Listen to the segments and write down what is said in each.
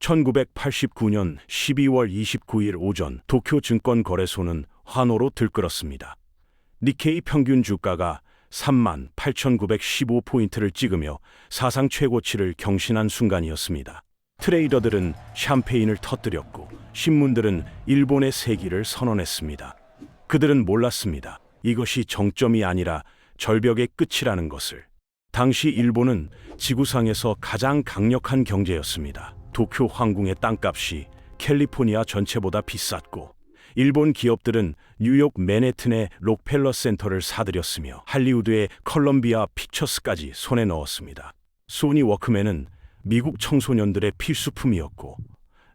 1989년 12월 29일 오전 도쿄 증권거래소는 환호로 들끓었습니다. 니케이 평균 주가가 38,915포인트를 찍으며 사상 최고치를 경신한 순간이었습니다. 트레이더들은 샴페인을 터뜨렸고 신문들은 일본의 세기를 선언했습니다. 그들은 몰랐습니다. 이것이 정점이 아니라 절벽의 끝이라는 것을. 당시 일본은 지구상에서 가장 강력한 경제였습니다. 도쿄 항공의 땅값이 캘리포니아 전체보다 비쌌고 일본 기업들은 뉴욕 맨해튼의 록펠러 센터를 사들였으며 할리우드의 컬럼비아 픽처스까지 손에 넣었습니다. 소니 워크맨은 미국 청소년들의 필수품이었고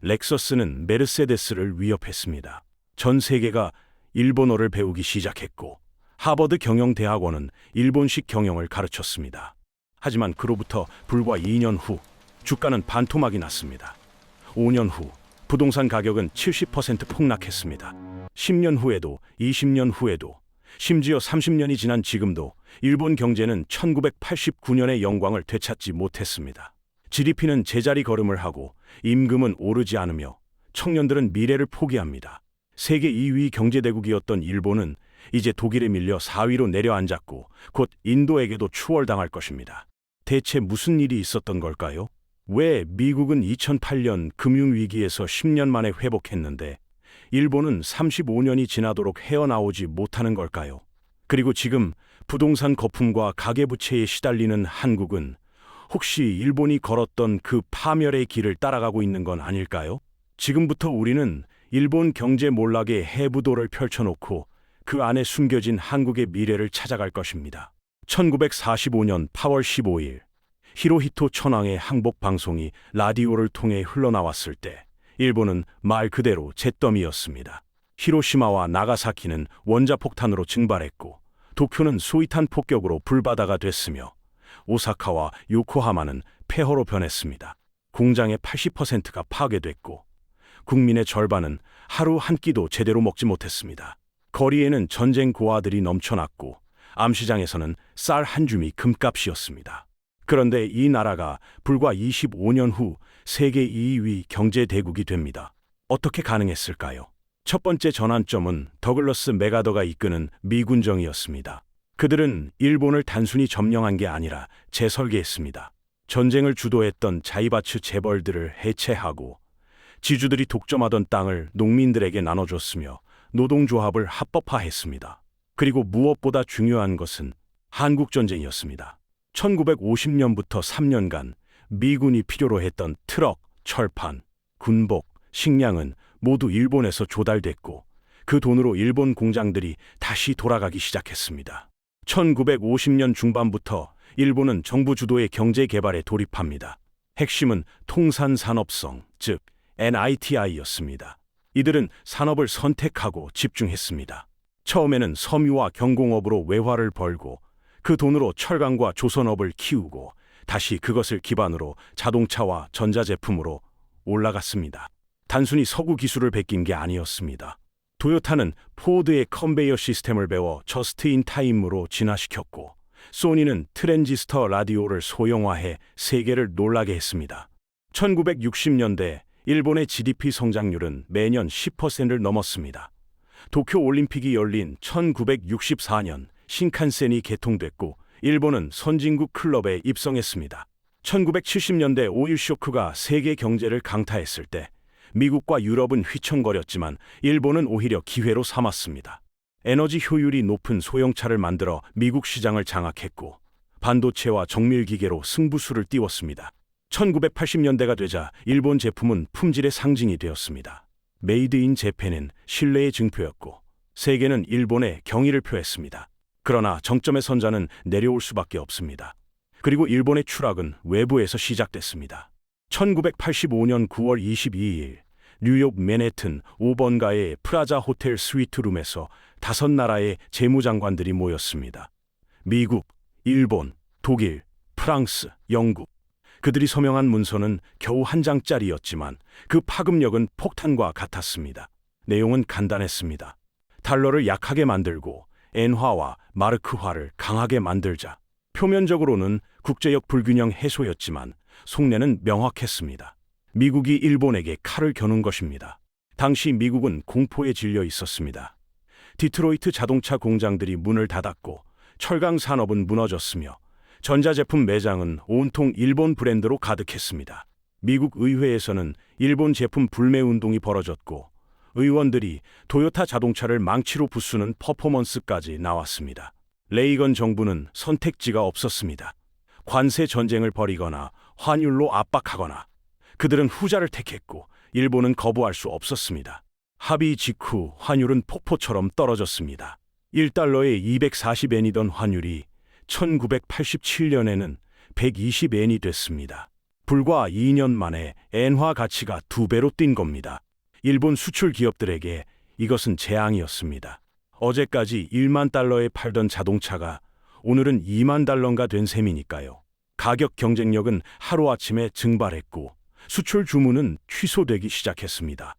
렉서스는 메르세데스를 위협했습니다. 전 세계가 일본어를 배우기 시작했고 하버드 경영대학원은 일본식 경영을 가르쳤습니다. 하지만 그로부터 불과 2년 후 주가는 반토막이 났습니다. 5년 후 부동산 가격은 70% 폭락했습니다. 10년 후에도 20년 후에도 심지어 30년이 지난 지금도 일본 경제는 1989년의 영광을 되찾지 못했습니다. GDP는 제자리 걸음을 하고 임금은 오르지 않으며 청년들은 미래를 포기합니다. 세계 2위 경제대국이었던 일본은 이제 독일에 밀려 4위로 내려앉았고 곧 인도에게도 추월당할 것입니다. 대체 무슨 일이 있었던 걸까요? 왜 미국은 2008년 금융위기에서 10년 만에 회복했는데 일본은 35년이 지나도록 헤어나오지 못하는 걸까요? 그리고 지금 부동산 거품과 가계부채에 시달리는 한국은 혹시 일본이 걸었던 그 파멸의 길을 따라가고 있는 건 아닐까요? 지금부터 우리는 일본 경제 몰락의 해부도를 펼쳐놓고 그 안에 숨겨진 한국의 미래를 찾아갈 것입니다. 1945년 8월 15일 히로히토 천황의 항복 방송이 라디오를 통해 흘러나왔을 때 일본은 말 그대로 잿더미였습니다. 히로시마와 나가사키는 원자폭탄으로 증발했고 도쿄는 소위탄 폭격으로 불바다가 됐으며 오사카와 요코하마는 폐허로 변했습니다. 공장의 80%가 파괴됐고 국민의 절반은 하루 한 끼도 제대로 먹지 못했습니다. 거리에는 전쟁 고아들이 넘쳐났고 암시장에서는 쌀 한 줌이 금값이었습니다. 그런데 이 나라가 불과 25년 후 세계 2위 경제대국이 됩니다. 어떻게 가능했을까요? 첫 번째 전환점은 더글러스 맥아더가 이끄는 미군정이었습니다. 그들은 일본을 단순히 점령한 게 아니라 재설계했습니다. 전쟁을 주도했던 자이바츠 재벌들을 해체하고 지주들이 독점하던 땅을 농민들에게 나눠줬으며 노동조합을 합법화했습니다. 그리고 무엇보다 중요한 것은 한국전쟁이었습니다. 1950년부터 3년간 미군이 필요로 했던 트럭, 철판, 군복, 식량은 모두 일본에서 조달됐고 그 돈으로 일본 공장들이 다시 돌아가기 시작했습니다. 1950년 중반부터 일본은 정부 주도의 경제 개발에 돌입합니다. 핵심은 통산산업성, 즉 NITI였습니다. 이들은 산업을 선택하고 집중했습니다. 처음에는 섬유와 경공업으로 외화를 벌고 그 돈으로 철강과 조선업을 키우고 다시 그것을 기반으로 자동차와 전자제품으로 올라갔습니다. 단순히 서구 기술을 베낀 게 아니었습니다. 토요타는 포드의 컨베이어 시스템을 배워 저스트인타임으로 진화시켰고 소니는 트랜지스터 라디오를 소형화해 세계를 놀라게 했습니다. 1960년대 일본의 GDP 성장률은 매년 10%를 넘었습니다. 도쿄 올림픽이 열린 1964년 신칸센이 개통됐고 일본은 선진국 클럽에 입성했습니다. 1970년대 오일 쇼크가 세계 경제를 강타했을 때 미국과 유럽은 휘청거렸지만 일본은 오히려 기회로 삼았습니다. 에너지 효율이 높은 소형차를 만들어 미국 시장을 장악했고 반도체와 정밀기계로 승부수를 띄웠습니다. 1980년대가 되자 일본 제품은 품질의 상징이 되었습니다. 메이드 인 재팬은 신뢰의 증표였고 세계는 일본의 경의를 표했습니다. 그러나 정점의 선자는 내려올 수밖에 없습니다. 그리고 일본의 추락은 외부에서 시작됐습니다. 1985년 9월 22일 뉴욕 맨해튼 5번가의 프라자 호텔 스위트룸에서 5나라의 재무장관들이 모였습니다. 미국, 일본, 독일, 프랑스, 영국. 그들이 서명한 문서는 겨우 한 장짜리였지만 그 파급력은 폭탄과 같았습니다. 내용은 간단했습니다. 달러를 약하게 만들고 엔화와 마르크화를 강하게 만들자. 표면적으로는 국제적 불균형 해소였지만 속내는 명확했습니다. 미국이 일본에게 칼을 겨눈 것입니다. 당시 미국은 공포에 질려 있었습니다. 디트로이트 자동차 공장들이 문을 닫았고 철강 산업은 무너졌으며 전자제품 매장은 온통 일본 브랜드로 가득했습니다. 미국 의회에서는 일본 제품 불매 운동이 벌어졌고 의원들이 토요타 자동차를 망치로 부수는 퍼포먼스까지 나왔습니다. 레이건 정부는 선택지가 없었습니다. 관세 전쟁을 벌이거나 환율로 압박하거나. 그들은 후자를 택했고 일본은 거부할 수 없었습니다. 합의 직후 환율은 폭포처럼 떨어졌습니다. 1달러에 240엔이던 환율이 1987년에는 120엔이 됐습니다. 불과 2년 만에 엔화 가치가 2배로 뛴 겁니다. 일본 수출 기업들에게 이것은 재앙이었습니다. 어제까지 1만 달러에 팔던 자동차가 오늘은 2만 달러가 된 셈이니까요. 가격 경쟁력은 하루아침에 증발했고 수출 주문은 취소되기 시작했습니다.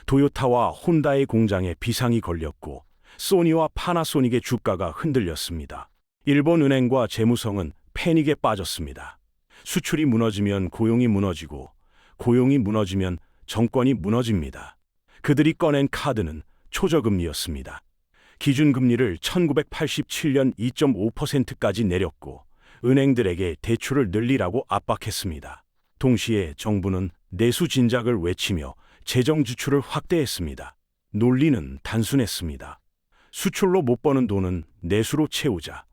토요타와 혼다의 공장에 비상이 걸렸고 소니와 파나소닉의 주가가 흔들렸습니다. 일본 은행과 재무성은 패닉에 빠졌습니다. 수출이 무너지면 고용이 무너지고 고용이 무너지면 정권이 무너집니다. 그들이 꺼낸 카드는 초저금리였습니다. 기준금리를 1987년 2.5%까지 내렸고 은행들에게 대출을 늘리라고 압박했습니다. 동시에 정부는 내수 진작을 외치며 재정 지출을 확대했습니다. 논리는 단순했습니다. 수출로 못 버는 돈은 내수로 채우자.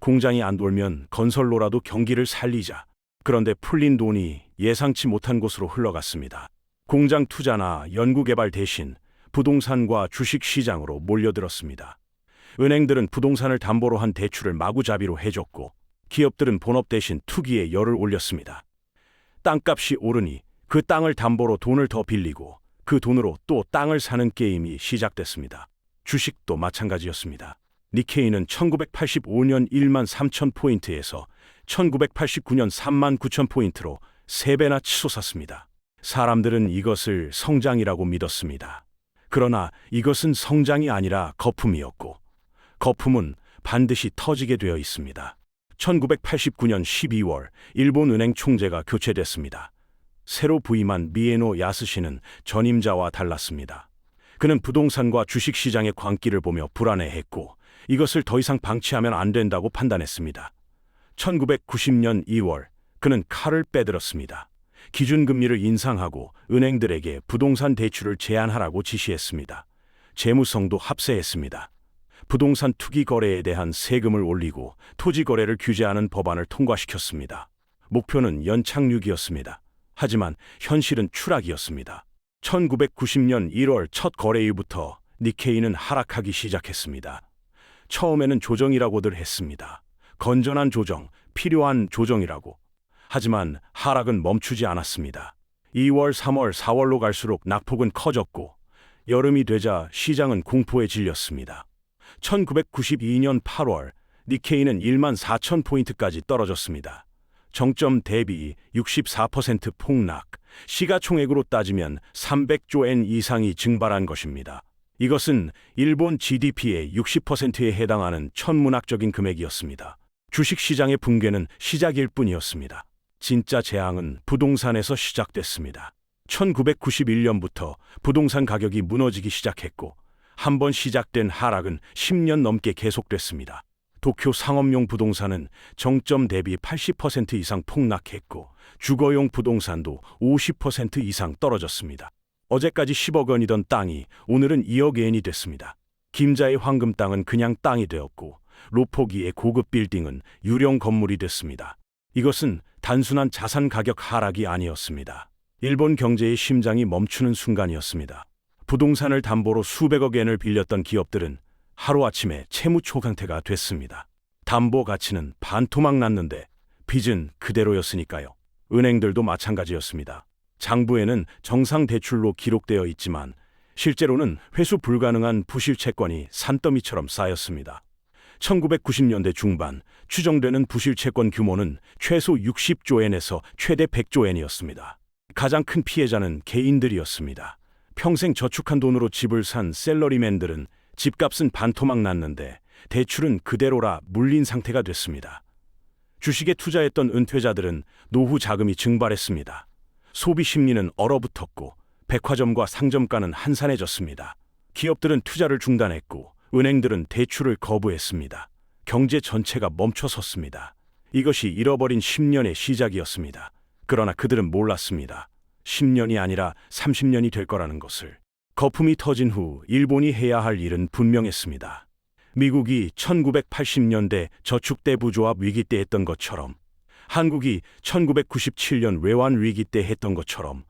공장이 안 돌면 건설로라도 경기를 살리자. 그런데 풀린 돈이 예상치 못한 곳으로 흘러갔습니다. 공장 투자나 연구개발 대신 부동산과 주식 시장으로 몰려들었습니다. 은행들은 부동산을 담보로 한 대출을 마구잡이로 해줬고 기업들은 본업 대신 투기에 열을 올렸습니다. 땅값이 오르니 그 땅을 담보로 돈을 더 빌리고 그 돈으로 또 땅을 사는 게임이 시작됐습니다. 주식도 마찬가지였습니다. 니케이는 1985년 1만 3천 포인트에서 1989년 3만 9천 포인트로 3배나 치솟았습니다. 사람들은 이것을 성장이라고 믿었습니다. 그러나 이것은 성장이 아니라 거품이었고 거품은 반드시 터지게 되어 있습니다. 1989년 12월 일본 은행 총재가 교체됐습니다. 새로 부임한 미에노 야스시는 전임자와 달랐습니다. 그는 부동산과 주식시장의 광기를 보며 불안해했고 이것을 더 이상 방치하면 안 된다고 판단했습니다. 1990년 2월 그는 칼을 빼들었습니다. 기준금리를 인상하고 은행들에게 부동산 대출을 제한하라고 지시했습니다. 재무성도 합세했습니다. 부동산 투기 거래에 대한 세금을 올리고 토지 거래를 규제하는 법안을 통과시켰습니다. 목표는 연착륙이었습니다. 하지만 현실은 추락이었습니다. 1990년 1월 첫 거래일부터 니케이는 하락하기 시작했습니다. 처음에는 조정이라고들 했습니다. 건전한 조정, 필요한 조정이라고. 하지만 하락은 멈추지 않았습니다. 2월, 3월, 4월로 갈수록 낙폭은 커졌고 여름이 되자 시장은 공포에 질렸습니다. 1992년 8월 니케이는 1만 4천 포인트까지 떨어졌습니다. 정점 대비 64% 폭락, 시가총액으로 따지면 300조 엔 이상이 증발한 것입니다. 이것은 일본 GDP의 60%에 해당하는 천문학적인 금액이었습니다. 주식시장의 붕괴는 시작일 뿐이었습니다. 진짜 재앙은 부동산에서 시작됐습니다. 1991년부터 부동산 가격이 무너지기 시작했고 한 번 시작된 하락은 10년 넘게 계속됐습니다. 도쿄 상업용 부동산은 정점 대비 80% 이상 폭락했고 주거용 부동산도 50% 이상 떨어졌습니다. 어제까지 10억 원이던 땅이 오늘은 2억 엔이 됐습니다. 김자의 황금 땅은 그냥 땅이 되었고 로포기의 고급 빌딩은 유령 건물이 됐습니다. 이것은 단순한 자산 가격 하락이 아니었습니다. 일본 경제의 심장이 멈추는 순간이었습니다. 부동산을 담보로 수백억 엔을 빌렸던 기업들은 하루아침에 채무 초강태가 됐습니다. 담보 가치는 반토막 났는데 빚은 그대로였으니까요. 은행들도 마찬가지였습니다. 장부에는 정상 대출로 기록되어 있지만 실제로는 회수 불가능한 부실 채권이 산더미처럼 쌓였습니다. 1990년대 중반 추정되는 부실 채권 규모는 최소 60조 엔에서 최대 100조 엔이었습니다. 가장 큰 피해자는 개인들이었습니다. 평생 저축한 돈으로 집을 산 셀러리맨들은 집값은 반토막 났는데 대출은 그대로라 물린 상태가 됐습니다. 주식에 투자했던 은퇴자들은 노후 자금이 증발했습니다. 소비 심리는 얼어붙었고 백화점과 상점가는 한산해졌습니다. 기업들은 투자를 중단했고 은행들은 대출을 거부했습니다. 경제 전체가 멈춰섰습니다. 이것이 잃어버린 10년의 시작이었습니다. 그러나 그들은 몰랐습니다. 10년이 아니라 30년이 될 거라는 것을. 거품이 터진 후 일본이 해야 할 일은 분명했습니다. 미국이 1980년대 저축대부조합 위기 때 했던 것처럼, 한국이 1997년 외환 위기 때 했던 것처럼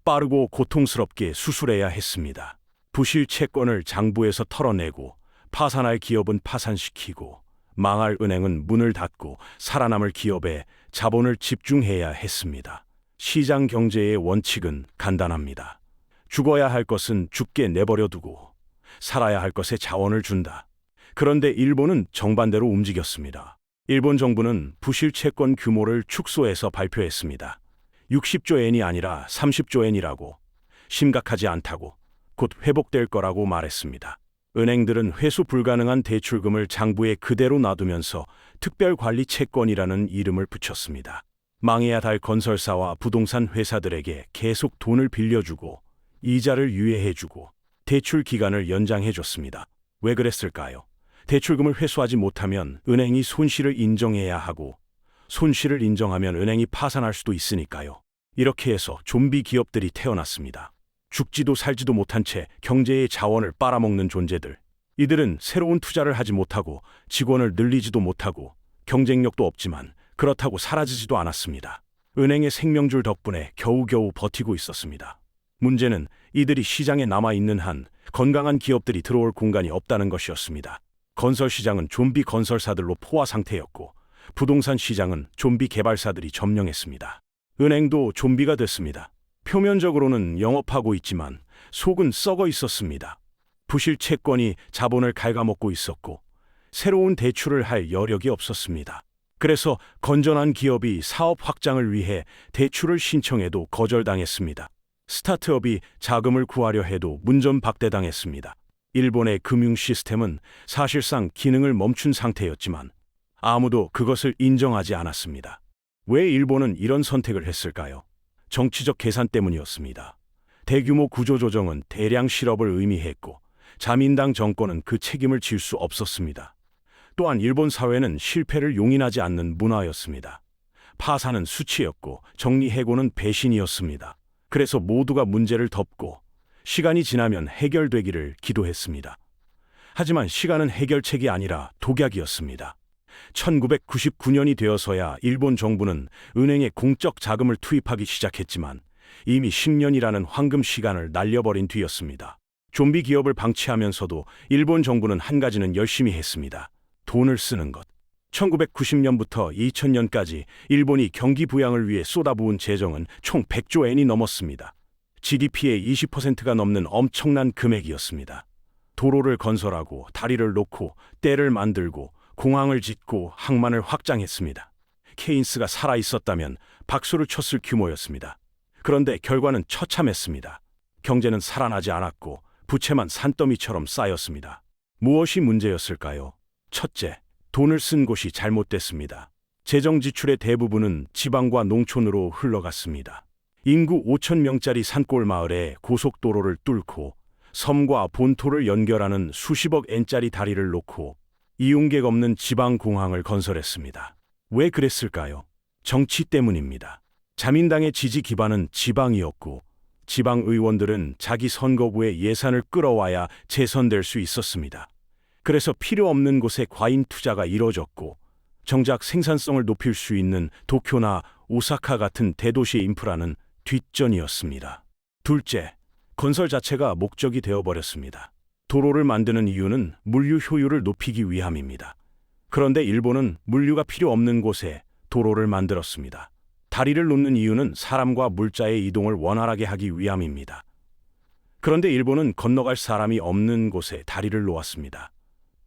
빠르고 고통스럽게 수술해야 했습니다. 부실 채권을 장부에서 털어내고 파산할 기업은 파산시키고 망할 은행은 문을 닫고 살아남을 기업에 자본을 집중해야 했습니다. 시장 경제의 원칙은 간단합니다. 죽어야 할 것은 죽게 내버려 두고 살아야 할 것에 자원을 준다. 그런데 일본은 정반대로 움직였습니다. 일본 정부는 부실 채권 규모를 축소해서 발표했습니다. 60조 엔이 아니라 30조 엔이라고, 심각하지 않다고, 곧 회복될 거라고 말했습니다. 은행들은 회수 불가능한 대출금을 장부에 그대로 놔두면서 특별관리 채권이라는 이름을 붙였습니다. 망해야 할 건설사와 부동산 회사들에게 계속 돈을 빌려주고 이자를 유예해주고 대출 기간을 연장해줬습니다. 왜 그랬을까요? 대출금을 회수하지 못하면 은행이 손실을 인정해야 하고 손실을 인정하면 은행이 파산할 수도 있으니까요. 이렇게 해서 좀비 기업들이 태어났습니다. 죽지도 살지도 못한 채 경제의 자원을 빨아먹는 존재들. 이들은 새로운 투자를 하지 못하고 직원을 늘리지도 못하고 경쟁력도 없지만 그렇다고 사라지지도 않았습니다. 은행의 생명줄 덕분에 겨우겨우 버티고 있었습니다. 문제는 이들이 시장에 남아있는 한 건강한 기업들이 들어올 공간이 없다는 것이었습니다. 건설 시장은 좀비 건설사들로 포화 상태였고 부동산 시장은 좀비 개발사들이 점령했습니다. 은행도 좀비가 됐습니다. 표면적으로는 영업하고 있지만 속은 썩어 있었습니다. 부실 채권이 자본을 갉아먹고 있었고 새로운 대출을 할 여력이 없었습니다. 그래서 건전한 기업이 사업 확장을 위해 대출을 신청해도 거절당했습니다. 스타트업이 자금을 구하려 해도 문전박대당했습니다. 일본의 금융 시스템은 사실상 기능을 멈춘 상태였지만 아무도 그것을 인정하지 않았습니다. 왜 일본은 이런 선택을 했을까요? 정치적 계산 때문이었습니다. 대규모 구조조정은 대량 실업을 의미했고 자민당 정권은 그 책임을 질 수 없었습니다. 또한 일본 사회는 실패를 용인하지 않는 문화였습니다. 파산은 수치였고 정리해고는 배신이었습니다. 그래서 모두가 문제를 덮고 시간이 지나면 해결되기를 기도했습니다. 하지만 시간은 해결책이 아니라 독약이었습니다. 1999년이 되어서야 일본 정부는 은행에 공적 자금을 투입하기 시작했지만 이미 10년이라는 황금 시간을 날려버린 뒤였습니다. 좀비 기업을 방치하면서도 일본 정부는 한 가지는 열심히 했습니다. 돈을 쓰는 것. 1990년부터 2000년까지 일본이 경기 부양을 위해 쏟아부은 재정은 총 100조 엔이 넘었습니다. GDP의 20%가 넘는 엄청난 금액이었습니다. 도로를 건설하고 다리를 놓고 댐을 만들고 공항을 짓고 항만을 확장했습니다. 케인스가 살아있었다면 박수를 쳤을 규모였습니다. 그런데 결과는 처참했습니다. 경제는 살아나지 않았고 부채만 산더미처럼 쌓였습니다. 무엇이 문제였을까요? 첫째, 돈을 쓴 곳이 잘못됐습니다. 재정 지출의 대부분은 지방과 농촌으로 흘러갔습니다. 인구 5,000명짜리 산골 마을에 고속도로를 뚫고 섬과 본토를 연결하는 수십억 엔짜리 다리를 놓고 이용객 없는 지방 공항을 건설했습니다. 왜 그랬을까요? 정치 때문입니다. 자민당의 지지 기반은 지방이었고 지방 의원들은 자기 선거구에 예산을 끌어와야 재선될 수 있었습니다. 그래서 필요 없는 곳에 과잉 투자가 이뤄졌고 정작 생산성을 높일 수 있는 도쿄나 오사카 같은 대도시의 인프라는 뒷전이었습니다. 둘째, 건설 자체가 목적이 되어버렸습니다. 도로를 만드는 이유는 물류 효율을 높이기 위함입니다. 그런데 일본은 물류가 필요 없는 곳에 도로를 만들었습니다. 다리를 놓는 이유는 사람과 물자의 이동을 원활하게 하기 위함입니다. 그런데 일본은 건너갈 사람이 없는 곳에 다리를 놓았습니다.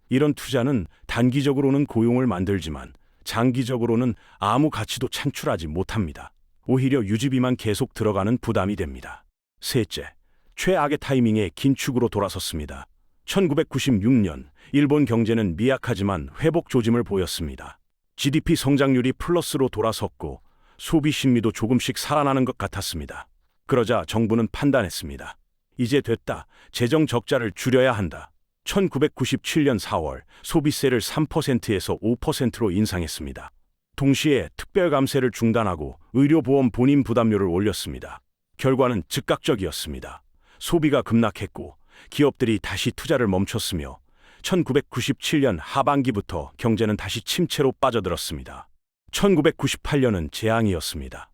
이런 투자는 단기적으로는 고용을 만들지만 장기적으로는 아무 가치도 창출하지 못합니다. 오히려 유지비만 계속 들어가는 부담이 됩니다. 셋째, 최악의 타이밍에 긴축으로 돌아섰습니다. 1996년 일본 경제는 미약하지만 회복 조짐을 보였습니다. GDP 성장률이 플러스로 돌아섰고 소비 심리도 조금씩 살아나는 것 같았습니다. 그러자 정부는 판단했습니다. 이제 됐다. 재정 적자를 줄여야 한다. 1997년 4월 소비세를 3%에서 5%로 인상했습니다. 동시에 특별감세를 중단하고 의료보험 본인 부담료를 올렸습니다. 결과는 즉각적이었습니다. 소비가 급락했고 기업들이 다시 투자를 멈췄으며 1997년 하반기부터 경제는 다시 침체로 빠져들었습니다. 1998년은 재앙이었습니다.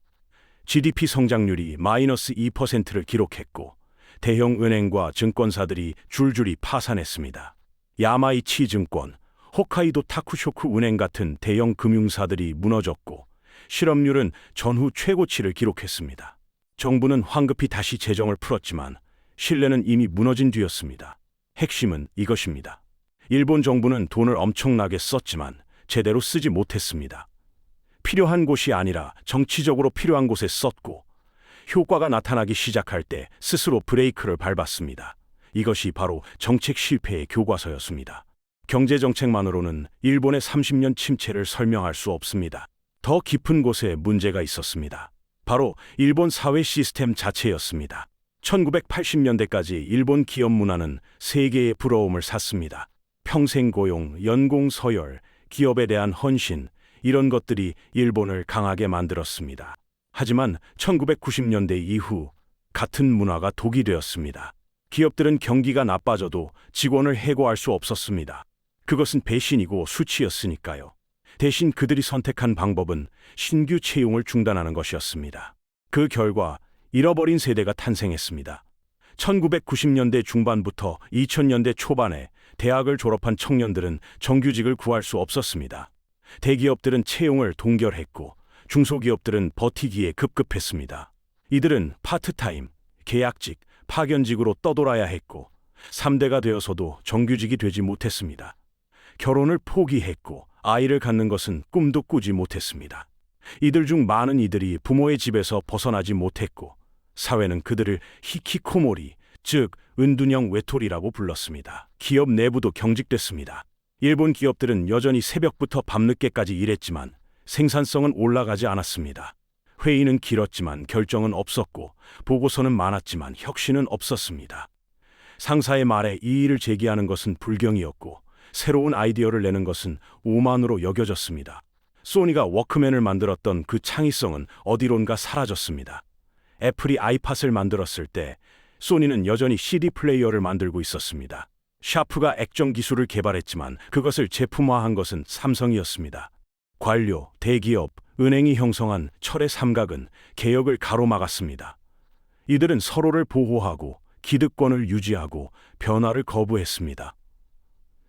GDP 성장률이 마이너스 2%를 기록했고 대형 은행과 증권사들이 줄줄이 파산했습니다. 야마이치 증권, 홋카이도 타쿠쇼쿠 은행 같은 대형 금융사들이 무너졌고 실업률은 전후 최고치를 기록했습니다. 정부는 황급히 다시 재정을 풀었지만 신뢰는 이미 무너진 뒤였습니다. 핵심은 이것입니다. 일본 정부는 돈을 엄청나게 썼지만 제대로 쓰지 못했습니다. 필요한 곳이 아니라 정치적으로 필요한 곳에 썼고 효과가 나타나기 시작할 때 스스로 브레이크를 밟았습니다. 이것이 바로 정책 실패의 교과서였습니다. 경제 정책만으로는 일본의 30년 침체를 설명할 수 없습니다. 더 깊은 곳에 문제가 있었습니다. 바로 일본 사회 시스템 자체였습니다. 1980년대까지 일본 기업 문화는 세계의 부러움을 샀습니다. 평생 고용, 연공 서열, 기업에 대한 헌신, 이런 것들이 일본을 강하게 만들었습니다. 하지만 1990년대 이후 같은 문화가 독이 되었습니다. 기업들은 경기가 나빠져도 직원을 해고할 수 없었습니다. 그것은 배신이고 수치였으니까요. 대신 그들이 선택한 방법은 신규 채용을 중단하는 것이었습니다. 그 결과 잃어버린 세대가 탄생했습니다. 1990년대 중반부터 2000년대 초반에 대학을 졸업한 청년들은 정규직을 구할 수 없었습니다. 대기업들은 채용을 동결했고 중소기업들은 버티기에 급급했습니다. 이들은 파트타임, 계약직, 파견직으로 떠돌아야 했고 3대가 되어서도 정규직이 되지 못했습니다. 결혼을 포기했고 아이를 갖는 것은 꿈도 꾸지 못했습니다. 이들 중 많은 이들이 부모의 집에서 벗어나지 못했고 사회는 그들을 히키코모리, 즉 은둔형 외톨이라고 불렀습니다. 기업 내부도 경직됐습니다. 일본 기업들은 여전히 새벽부터 밤늦게까지 일했지만 생산성은 올라가지 않았습니다. 회의는 길었지만 결정은 없었고 보고서는 많았지만 혁신은 없었습니다. 상사의 말에 이의를 제기하는 것은 불경이었고 새로운 아이디어를 내는 것은 오만으로 여겨졌습니다. 소니가 워크맨을 만들었던 그 창의성은 어디론가 사라졌습니다. 애플이 아이팟을 만들었을 때 소니는 여전히 CD 플레이어를 만들고 있었습니다. 샤프가 액정 기술을 개발했지만 그것을 제품화한 것은 삼성이었습니다. 관료, 대기업, 은행이 형성한 철의 삼각은 개혁을 가로막았습니다. 이들은 서로를 보호하고 기득권을 유지하고 변화를 거부했습니다.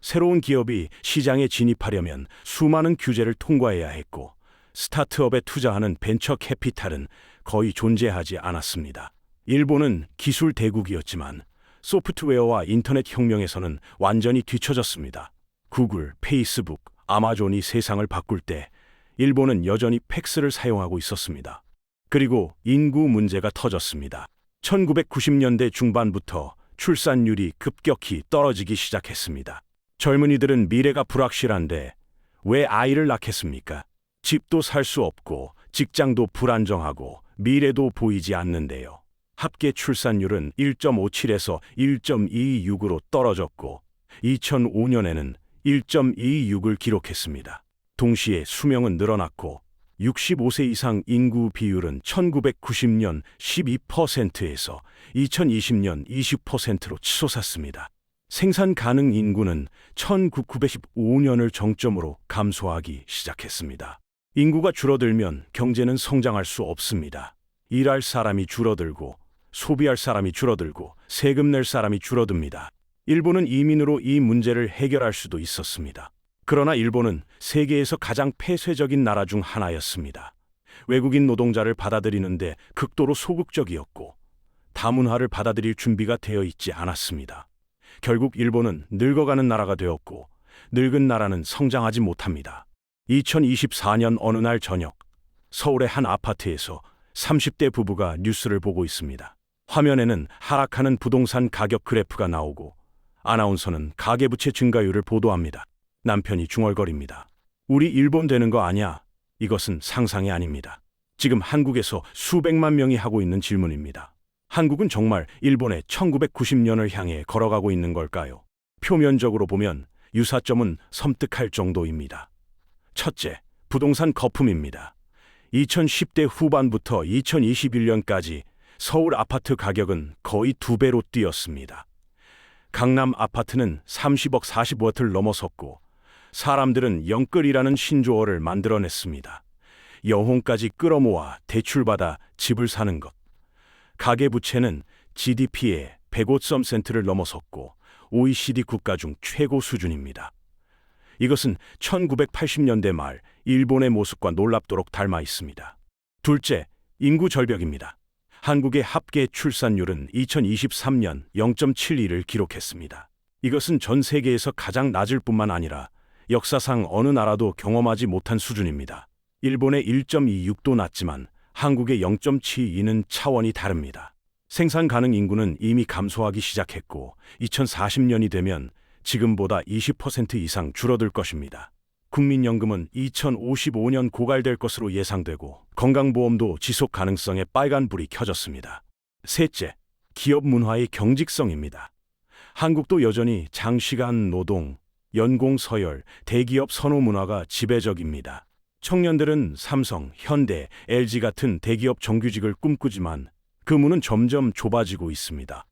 새로운 기업이 시장에 진입하려면 수많은 규제를 통과해야 했고 스타트업에 투자하는 벤처 캐피탈은 거의 존재하지 않았습니다. 일본은 기술 대국이었지만 소프트웨어와 인터넷 혁명에서는 완전히 뒤처졌습니다. 구글, 페이스북, 아마존이 세상을 바꿀 때 일본은 여전히 팩스를 사용하고 있었습니다. 그리고 인구 문제가 터졌습니다. 1990년대 중반부터 출산율이 급격히 떨어지기 시작했습니다. 젊은이들은 미래가 불확실한데 왜 아이를 낳겠습니까? 집도 살 수 없고 직장도 불안정하고 미래도 보이지 않는데요. 합계 출산율은 1.57에서 1.26으로 떨어졌고 2005년에는 1.26을 기록했습니다. 동시에 수명은 늘어났고 65세 이상 인구 비율은 1990년 12%에서 2020년 20%로 치솟았습니다. 생산 가능 인구는 1995년을 정점으로 감소하기 시작했습니다. 인구가 줄어들면 경제는 성장할 수 없습니다. 일할 사람이 줄어들고 소비할 사람이 줄어들고 세금 낼 사람이 줄어듭니다. 일본은 이민으로 이 문제를 해결할 수도 있었습니다. 그러나 일본은 세계에서 가장 폐쇄적인 나라 중 하나였습니다. 외국인 노동자를 받아들이는데 극도로 소극적이었고 다문화를 받아들일 준비가 되어 있지 않았습니다. 결국 일본은 늙어가는 나라가 되었고 늙은 나라는 성장하지 못합니다. 2024년 어느 날 저녁 서울의 한 아파트에서 30대 부부가 뉴스를 보고 있습니다. 화면에는 하락하는 부동산 가격 그래프가 나오고 아나운서는 가계부채 증가율을 보도합니다. 남편이 중얼거립니다. 우리 일본 되는 거 아냐? 이것은 상상이 아닙니다. 지금 한국에서 수백만 명이 하고 있는 질문입니다. 한국은 정말 일본의 1990년을 향해 걸어가고 있는 걸까요? 표면적으로 보면 유사점은 섬뜩할 정도입니다. 첫째, 부동산 거품입니다. 2010대 후반부터 2021년까지 서울 아파트 가격은 거의 2배로 뛰었습니다. 강남 아파트는 30억 40억을 넘어섰고 사람들은 영끌이라는 신조어를 만들어냈습니다. 영혼까지 끌어모아 대출받아 집을 사는 것. 가계부채는 GDP의 105%를 넘어섰고 OECD 국가 중 최고 수준입니다. 이것은 1980년대 말 일본의 모습과 놀랍도록 닮아 있습니다. 둘째, 인구 절벽입니다. 한국의 합계 출산율은 2023년 0.72를 기록했습니다. 이것은 전 세계에서 가장 낮을 뿐만 아니라 역사상 어느 나라도 경험하지 못한 수준입니다. 일본의 1.26도 낮지만 한국의 0.72는 차원이 다릅니다. 생산 가능 인구는 이미 감소하기 시작했고 2040년이 되면 지금보다 20% 이상 줄어들 것입니다. 국민연금은 2055년 고갈될 것으로 예상되고 건강보험도 지속 가능성에 빨간불이 켜졌습니다. 셋째, 기업 문화의 경직성입니다. 한국도 여전히 장시간 노동, 연공 서열, 대기업 선호 문화가 지배적입니다. 청년들은 삼성, 현대, LG 같은 대기업 정규직을 꿈꾸지만 그 문은 점점 좁아지고 있습니다.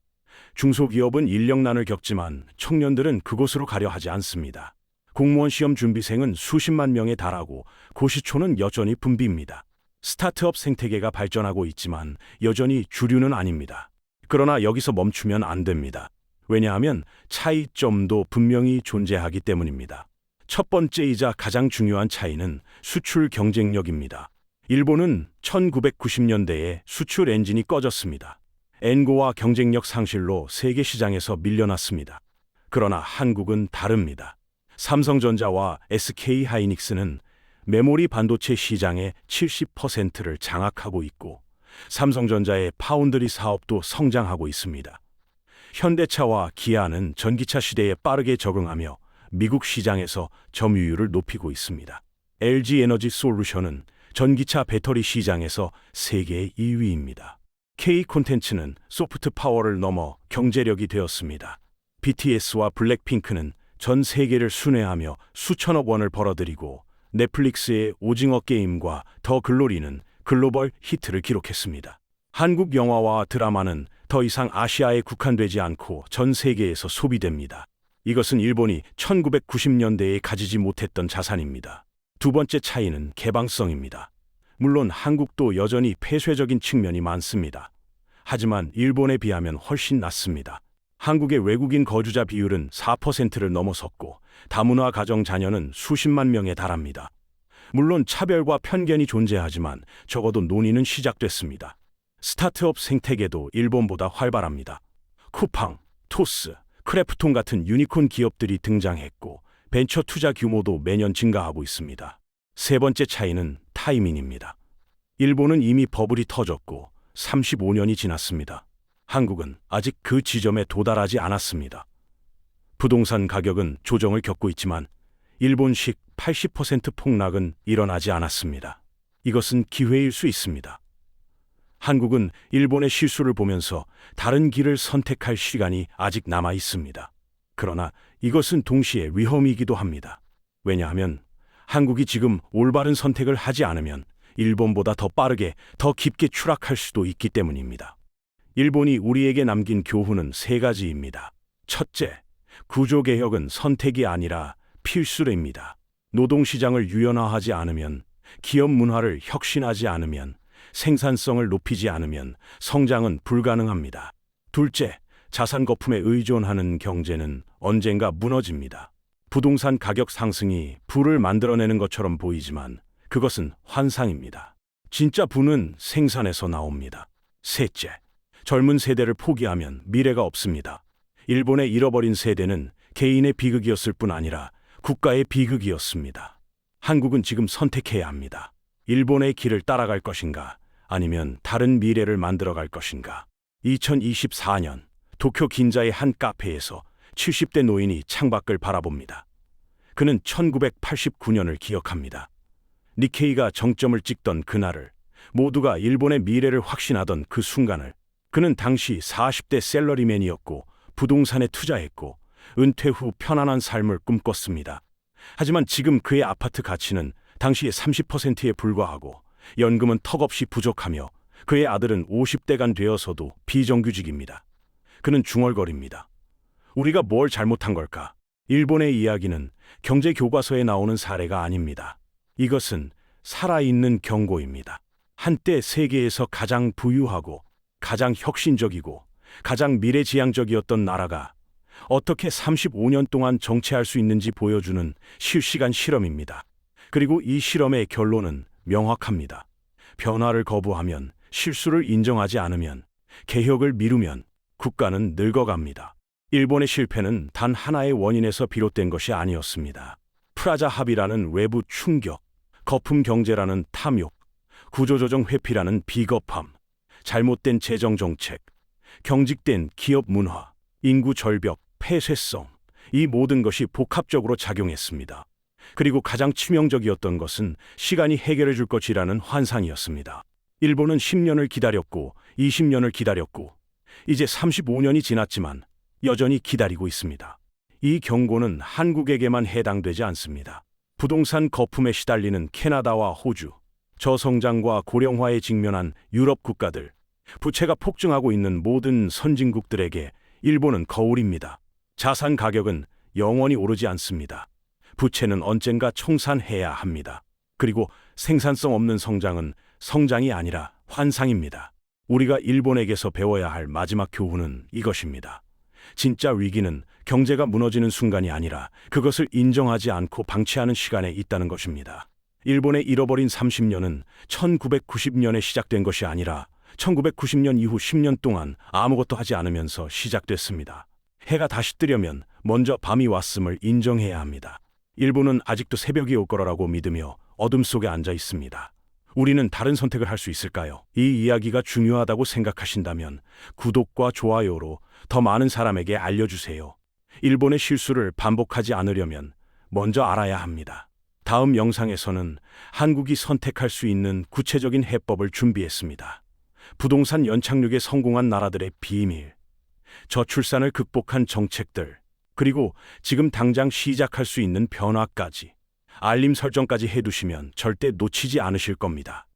중소기업은 인력난을 겪지만 청년들은 그곳으로 가려 하지 않습니다. 공무원 시험 준비생은 수십만 명에 달하고 고시초는 여전히 붐빕니다. 스타트업 생태계가 발전하고 있지만 여전히 주류는 아닙니다. 그러나 여기서 멈추면 안 됩니다. 왜냐하면 차이점도 분명히 존재하기 때문입니다. 첫 번째이자 가장 중요한 차이는 수출 경쟁력입니다. 일본은 1990년대에 수출 엔진이 꺼졌습니다. 엔고와 경쟁력 상실로 세계 시장에서 밀려났습니다. 그러나 한국은 다릅니다. 삼성전자와 SK하이닉스는 메모리 반도체 시장의 70%를 장악하고 있고 삼성전자의 파운드리 사업도 성장하고 있습니다. 현대차와 기아는 전기차 시대에 빠르게 적응하며 미국 시장에서 점유율을 높이고 있습니다. LG에너지솔루션은 전기차 배터리 시장에서 세계 2위입니다. K콘텐츠는 소프트 파워를 넘어 경제력이 되었습니다. BTS와 블랙핑크는 전 세계를 순회하며 수천억 원을 벌어들이고 넷플릭스의 오징어 게임과 더 글로리는 글로벌 히트를 기록했습니다. 한국 영화와 드라마는 더 이상 아시아에 국한되지 않고 전 세계에서 소비됩니다. 이것은 일본이 1990년대에 가지지 못했던 자산입니다. 두 번째 차이는 개방성입니다. 물론 한국도 여전히 폐쇄적인 측면이 많습니다. 하지만 일본에 비하면 훨씬 낮습니다. 한국의 외국인 거주자 비율은 4%를 넘어섰고 다문화 가정 자녀는 수십만 명에 달합니다. 물론 차별과 편견이 존재하지만 적어도 논의는 시작됐습니다. 스타트업 생태계도 일본보다 활발합니다. 쿠팡, 토스, 크래프톤 같은 유니콘 기업들이 등장했고 벤처 투자 규모도 매년 증가하고 있습니다. 세 번째 차이는 타이밍입니다. 일본은 이미 버블이 터졌고 35년이 지났습니다. 한국은 아직 그 지점에 도달하지 않았습니다. 부동산 가격은 조정을 겪고 있지만 일본식 80% 폭락은 일어나지 않았습니다. 이것은 기회일 수 있습니다. 한국은 일본의 실수를 보면서 다른 길을 선택할 시간이 아직 남아 있습니다. 그러나 이것은 동시에 위험이기도 합니다. 왜냐하면 한국이 지금 올바른 선택을 하지 않으면 일본보다 더 빠르게, 더 깊게 추락할 수도 있기 때문입니다. 일본이 우리에게 남긴 교훈은 세 가지입니다. 첫째, 구조개혁은 선택이 아니라 필수입니다. 노동시장을 유연화하지 않으면, 기업 문화를 혁신하지 않으면, 생산성을 높이지 않으면 성장은 불가능합니다. 둘째, 자산 거품에 의존하는 경제는 언젠가 무너집니다. 부동산 가격 상승이 부를 만들어내는 것처럼 보이지만 그것은 환상입니다. 진짜 부는 생산에서 나옵니다. 셋째, 젊은 세대를 포기하면 미래가 없습니다. 일본의 잃어버린 세대는 개인의 비극이었을 뿐 아니라 국가의 비극이었습니다. 한국은 지금 선택해야 합니다. 일본의 길을 따라갈 것인가, 아니면 다른 미래를 만들어갈 것인가. 2024년 도쿄 긴자의 한 카페에서 70대 노인이 창밖을 바라봅니다. 그는 1989년을 기억합니다. 니케이가 정점을 찍던 그날을, 모두가 일본의 미래를 확신하던 그 순간을 그는 당시 40대 셀러리맨이었고 부동산에 투자했고 은퇴 후 편안한 삶을 꿈꿨습니다. 하지만 지금 그의 아파트 가치는 당시의 30%에 불과하고 연금은 턱없이 부족하며 그의 아들은 50대가 되어서도 비정규직입니다. 그는 중얼거립니다. 우리가 뭘 잘못한 걸까? 일본의 이야기는 경제 교과서에 나오는 사례가 아닙니다. 이것은 살아있는 경고입니다. 한때 세계에서 가장 부유하고 가장 혁신적이고 가장 미래지향적이었던 나라가 어떻게 35년 동안 정체할 수 있는지 보여주는 실시간 실험입니다. 그리고 이 실험의 결론은 명확합니다. 변화를 거부하면, 실수를 인정하지 않으면, 개혁을 미루면 국가는 늙어갑니다. 일본의 실패는 단 하나의 원인에서 비롯된 것이 아니었습니다. 프라자 합의라는 외부 충격, 거품 경제라는 탐욕, 구조조정 회피라는 비겁함, 잘못된 재정 정책, 경직된 기업 문화, 인구 절벽, 폐쇄성, 이 모든 것이 복합적으로 작용했습니다. 그리고 가장 치명적이었던 것은 시간이 해결해 줄 것이라는 환상이었습니다. 일본은 10년을 기다렸고 20년을 기다렸고 이제 35년이 지났지만 여전히 기다리고 있습니다. 이 경고는 한국에게만 해당되지 않습니다. 부동산 거품에 시달리는 캐나다와 호주, 저성장과 고령화에 직면한 유럽 국가들, 부채가 폭증하고 있는 모든 선진국들에게 일본은 거울입니다. 자산 가격은 영원히 오르지 않습니다. 부채는 언젠가 청산해야 합니다. 그리고 생산성 없는 성장은 성장이 아니라 환상입니다. 우리가 일본에게서 배워야 할 마지막 교훈은 이것입니다. 진짜 위기는 경제가 무너지는 순간이 아니라 그것을 인정하지 않고 방치하는 시간에 있다는 것입니다. 일본의 잃어버린 30년은 1990년에 시작된 것이 아니라 1990년 이후 10년 동안 아무것도 하지 않으면서 시작됐습니다. 해가 다시 뜨려면 먼저 밤이 왔음을 인정해야 합니다. 일본은 아직도 새벽이 올 거라고 믿으며 어둠 속에 앉아 있습니다. 우리는 다른 선택을 할 수 있을까요? 이 이야기가 중요하다고 생각하신다면 구독과 좋아요로 더 많은 사람에게 알려주세요. 일본의 실수를 반복하지 않으려면 먼저 알아야 합니다. 다음 영상에서는 한국이 선택할 수 있는 구체적인 해법을 준비했습니다. 부동산 연착륙에 성공한 나라들의 비밀, 저출산을 극복한 정책들, 그리고 지금 당장 시작할 수 있는 변화까지, 알림 설정까지 해두시면 절대 놓치지 않으실 겁니다.